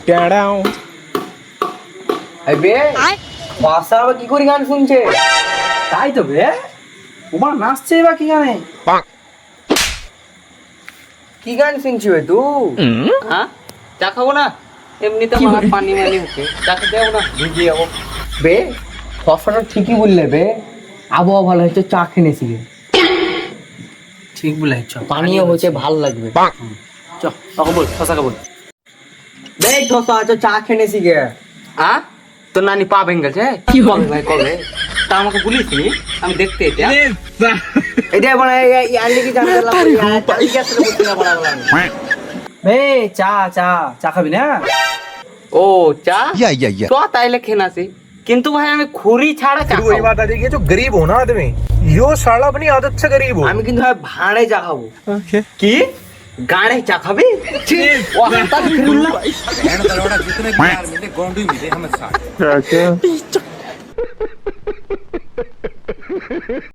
টেড়াও এই বে বাসা আবার কি করে গান শুনছে? তাই তো বে, ওমা নাচছে বা কি গানে? কি গান শুনছি বে তুই? হ্যাঁ চা খাবো না? এমনিতে আমার পানি মানি হচ্ছে, চা খেতে যাবো না? ভিজে যাবো বে। কথাটা ঠিকই বললে বে, আবহাওয়া ভালো হচ্ছে, চা খেনেছি গে। ঠিক বলেছ, পানীয় হচ্ছে ভাল লাগবে। চ তোকে বল, শশাকে বল। বে ধসা আছো, চা খেনেছি গে। তোর নানি পা ভেঙে গেছে? কবে ভাই কবে? তা আমাকে বলিস নি, আমি দেখতে এটা। এটা মানে এই আন্টি কি জানতে লাগবে? আন্টি কি আসলে বুঝতে না পারা বলা। বে চা চা চা খাবি না? ও চা তো তাইলে খেনাছি, কিন্তু ভাই আমি খুরি ছাড়া চা वही খাবো। बात आ जाएगी जो गरीब हो ना आदमी, यो साला अपनी आदत से गरीब हो। আমি কিন্তু ভাই ভাঁড়ে চা খাবো। কি গাড়ে চা খাবি? ও হাতাল ফিরুল্লাহ। जितने भी यार मिले गौंडी मिले हमें साथ।